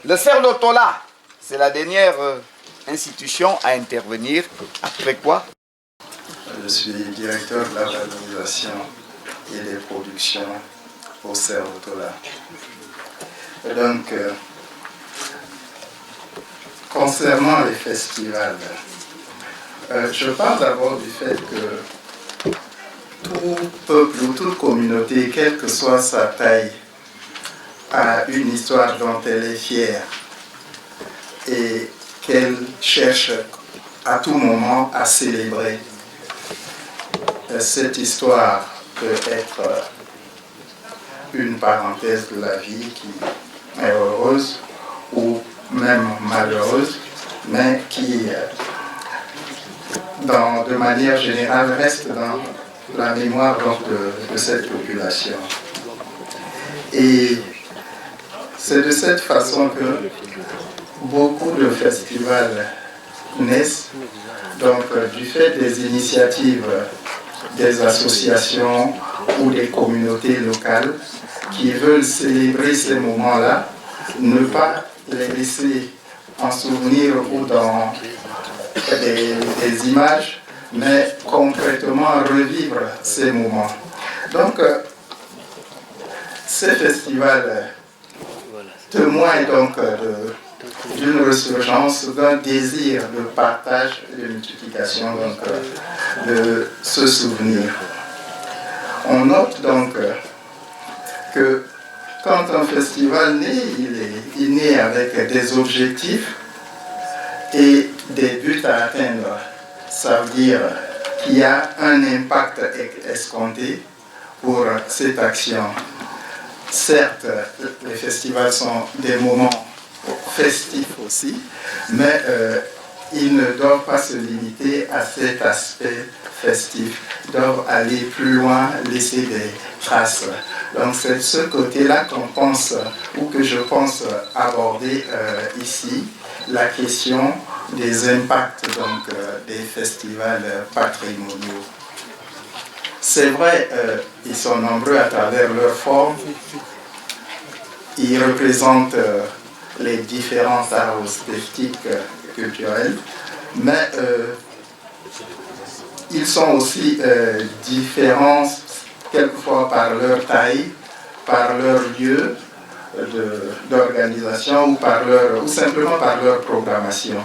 Le CERDOTOLA, c'est la dernière institution à intervenir. Après quoi? Je suis directeur de la valorisation et des productions au CERDOTOLA. Donc, concernant les festivals, je parle d'abord du fait que tout peuple ou toute communauté, quelle que soit sa taille, a une histoire dont elle est fière et qu'elle cherche à tout moment à célébrer. Cette histoire peut être une parenthèse de la vie qui est heureuse ou même malheureuse, mais qui, de manière générale, reste dans la mémoire donc, de cette population. Et c'est de cette façon que beaucoup de festivals naissent, donc du fait des initiatives des associations ou des communautés locales qui veulent célébrer ces moments-là, ne pas les laisser en souvenir ou dans des images, mais concrètement revivre ces moments. Donc, ces festivals témoignent donc d'une ressurgence, d'un désir de partage et de multiplication donc, de ce souvenir. On note donc que quand un festival naît, il naît avec des objectifs et des buts à atteindre. Ça veut dire qu'il y a un impact escompté pour cette action. Certes, les festivals sont des moments festifs aussi, mais ils ne doivent pas se limiter à cet aspect festif, ils doivent aller plus loin, laisser des traces. Donc c'est de ce côté-là qu'on pense, ou que je pense aborder ici, la question des impacts donc, des festivals patrimoniaux. C'est vrai, ils sont nombreux à travers leur forme, ils représentent les différents arts esthétiques culturels, mais ils sont aussi différents quelquefois par leur taille, par leur lieu d'organisation ou simplement par leur programmation.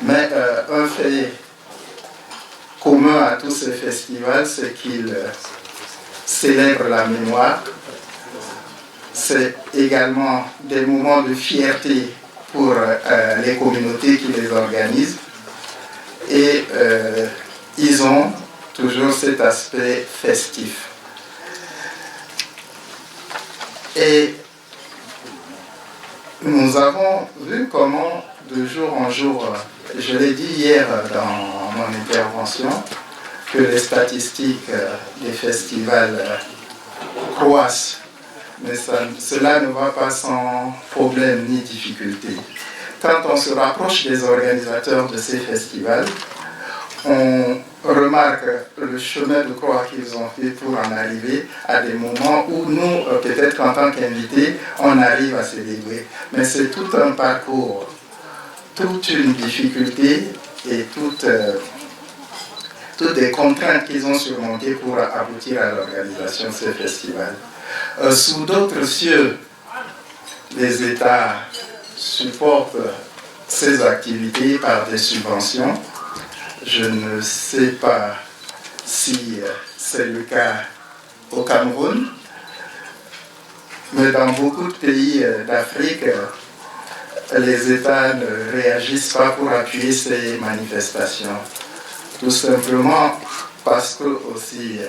Mais un fait commun à tous ces festivals, c'est qu'ils célèbrent la mémoire. C'est également des moments de fierté pour les communautés qui les organisent. Et ils ont toujours cet aspect festif. Et nous avons vu comment, de jour en jour, je l'ai dit hier dans mon intervention, que les statistiques des festivals croissent. Mais cela ne va pas sans problème ni difficulté. Quand on se rapproche des organisateurs de ces festivals, on remarque le chemin de croix qu'ils ont fait pour en arriver à des moments où nous, peut-être en tant qu'invités, on arrive à célébrer. Mais c'est tout un parcours, toute une difficulté et toutes des contraintes qu'ils ont surmontées pour aboutir à l'organisation de ces festivals. Sous d'autres cieux, les États supportent ces activités par des subventions. Je ne sais pas si c'est le cas au Cameroun, mais dans beaucoup de pays d'Afrique, les États ne réagissent pas pour appuyer ces manifestations. Tout simplement parce que aussi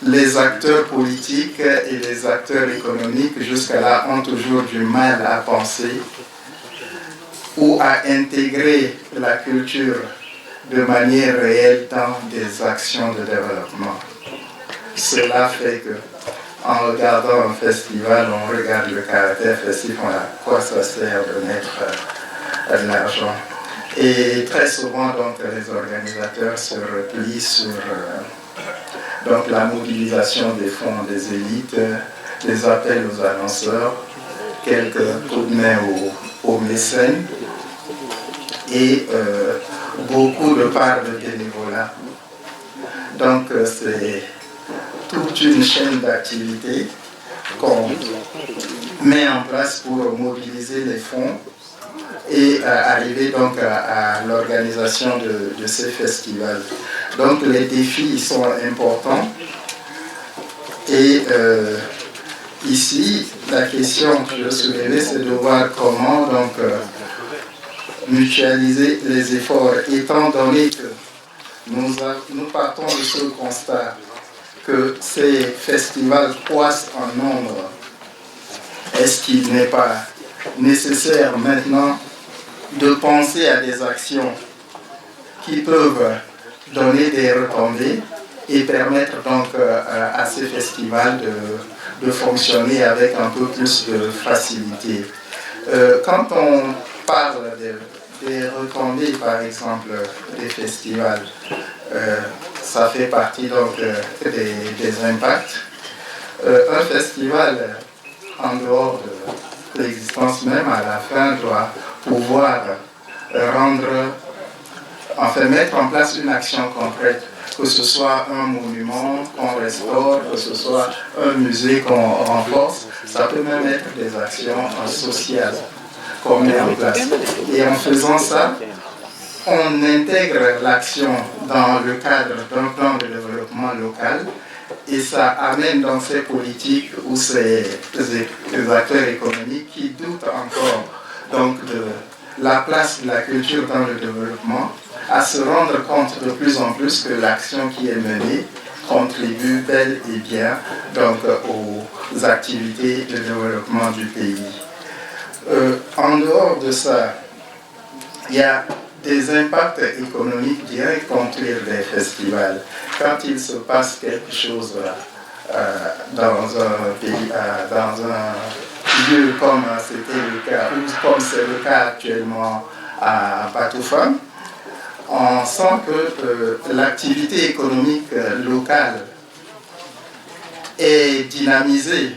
les acteurs politiques et les acteurs économiques jusqu'à là ont toujours du mal à penser ou à intégrer la culture de manière réelle dans des actions de développement. Cela fait que, en regardant un festival, on regarde le caractère festif, à quoi ça sert de mettre de l'argent. Et très souvent, donc, les organisateurs se replient sur donc, la mobilisation des fonds des élites, des appels aux annonceurs, quelques coups de main aux mécènes et beaucoup de parts de bénévolat. Donc c'est toute une chaîne d'activités qu'on met en place pour mobiliser les fonds et arriver donc à l'organisation de ces festivals. Donc les défis sont importants et ici la question que je soulevais, c'est de voir comment donc mutualiser les efforts, étant donné que nous partons de ce constat que ces festivals croissent en nombre. Est-ce qu'il n'est pas nécessaire maintenant de penser à des actions qui peuvent donner des retombées et permettre donc à ces festivals de fonctionner avec un peu plus de facilité. Quand on parle des retombées, par exemple, des festivals, ça fait partie donc des impacts. Un festival, en dehors de l'existence même, à la fin, doit pouvoir mettre en place une action concrète, que ce soit un monument qu'on restaure, que ce soit un musée qu'on renforce, ça peut même être des actions sociales qu'on met en place. Et en faisant ça, on intègre l'action dans le cadre d'un plan de développement local et ça amène dans ces politiques ou ces acteurs économiques qui doutent encore donc de la place de la culture dans le développement à se rendre compte de plus en plus que l'action qui est menée contribue bel et bien donc, aux activités de développement du pays. En dehors de ça, il y a des impacts économiques directs construire des festivals. Quand il se passe quelque chose dans un pays, dans un lieu comme c'était le cas, ou comme c'est le cas actuellement à Batoufan, on sent que l'activité économique locale est dynamisée,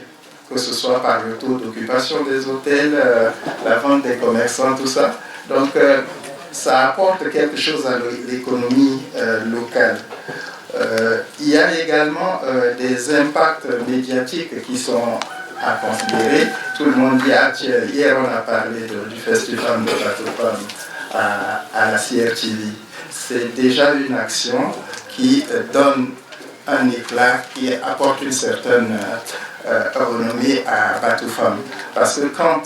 que ce soit par le taux d'occupation des hôtels, la vente des commerçants, tout ça. Donc, ça apporte quelque chose à l'économie locale. Il y a également des impacts médiatiques qui sont à considérer. Tout le monde dit, hier on a parlé du festival de Batoufan à la CRTV. C'est déjà une action qui donne un éclat, qui apporte une certaine renommée à Batoufan. Parce que quand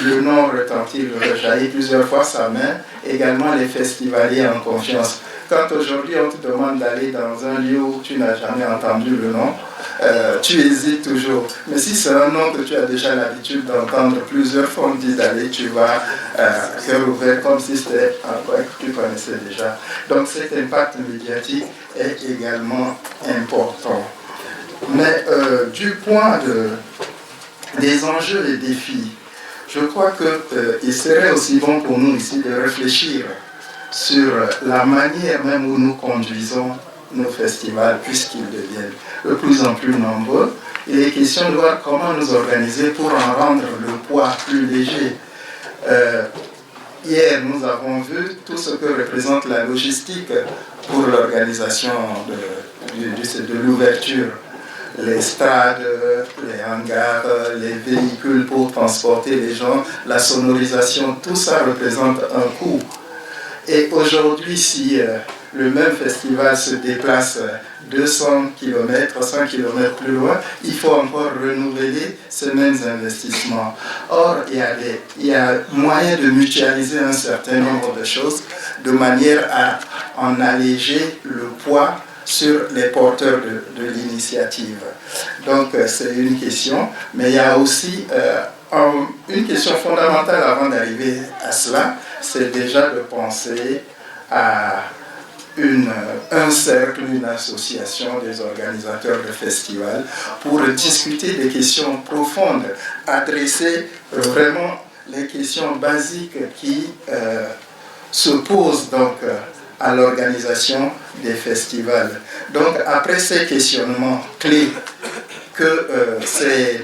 le nom retentit, le rejaillit plusieurs fois, ça met également les festivaliers en confiance. Quand aujourd'hui on te demande d'aller dans un lieu où tu n'as jamais entendu le nom, tu hésites toujours. Mais si c'est un nom que tu as déjà l'habitude d'entendre plusieurs fois, on dit d'aller, tu vas cœur ouvert comme si c'était un point que tu connaissais déjà. Donc cet impact médiatique est également important. Mais du point des enjeux et défis, je crois qu'il serait aussi bon pour nous ici de réfléchir sur la manière même où nous conduisons nos festivals, puisqu'ils deviennent de plus en plus nombreux. Il est question de voir comment nous organiser pour en rendre le poids plus léger. Hier, nous avons vu tout ce que représente la logistique pour l'organisation de l'ouverture. Les stades, les hangars, les véhicules pour transporter les gens, la sonorisation, tout ça représente un coût. Et aujourd'hui, si le même festival se déplace 200 km, 100 km plus loin, il faut encore renouveler ces mêmes investissements. Or, il y a moyen de mutualiser un certain nombre de choses de manière à en alléger le poids sur les porteurs de l'initiative. Donc, c'est une question, mais il y a aussi une question fondamentale avant d'arriver à cela, c'est déjà de penser à un cercle, une association des organisateurs de festivals pour discuter des questions profondes, adresser vraiment les questions basiques qui se posent donc à l'organisation des festivals. Donc après ces questionnements clés que ces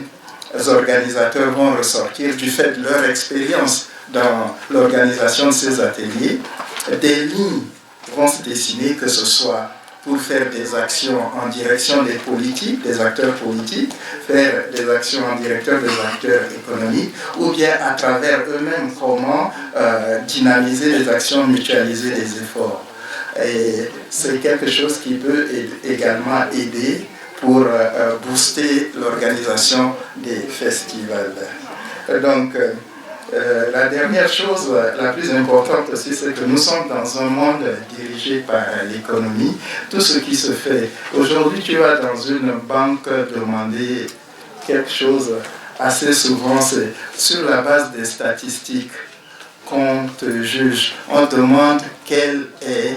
organisateurs vont ressortir du fait de leur expérience dans l'organisation de ces ateliers. Des lignes vont se dessiner, que ce soit pour faire des actions en direction des politiques, des acteurs politiques, faire des actions en direction des acteurs économiques, ou bien à travers eux-mêmes comment dynamiser les actions, mutualiser les efforts. Et c'est quelque chose qui peut également aider pour booster l'organisation des festivals. Donc, la dernière chose, la plus importante aussi, c'est que nous sommes dans un monde dirigé par l'économie. Tout ce qui se fait. Aujourd'hui, tu vas dans une banque demander quelque chose assez souvent, c'est sur la base des statistiques qu'on te juge. On te demande quel est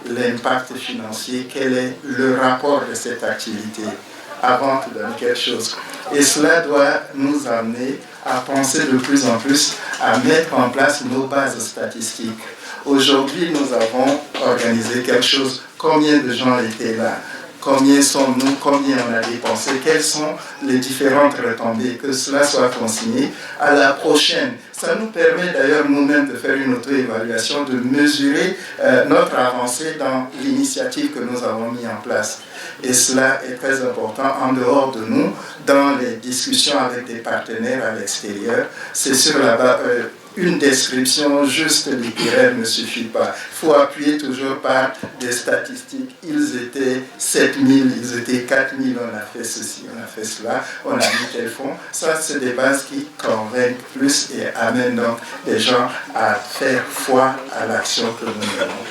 l'impact financier, quel est le rapport de cette activité avant de donner quelque chose. Et cela doit nous amener à penser de plus en plus à mettre en place nos bases statistiques. Aujourd'hui, nous avons organisé quelque chose. Combien de gens étaient là? Combien sommes-nous? Combien on a dépensé? Quelles sont les différentes retombées? Que cela soit consigné à la prochaine. Ça nous permet d'ailleurs nous-mêmes de faire une auto-évaluation, de mesurer notre avancée dans l'initiative que nous avons mis en place. Et cela est très important en dehors de nous, dans les discussions avec des partenaires à l'extérieur. C'est sur la base... une description juste littéraire ne suffit pas. Il faut appuyer toujours par des statistiques. Ils étaient 7000, ils étaient 4000, on a fait ceci, on a fait cela, on a mis tel fond. Ça, c'est des bases qui convainquent plus et amènent donc les gens à faire foi à l'action que nous menons.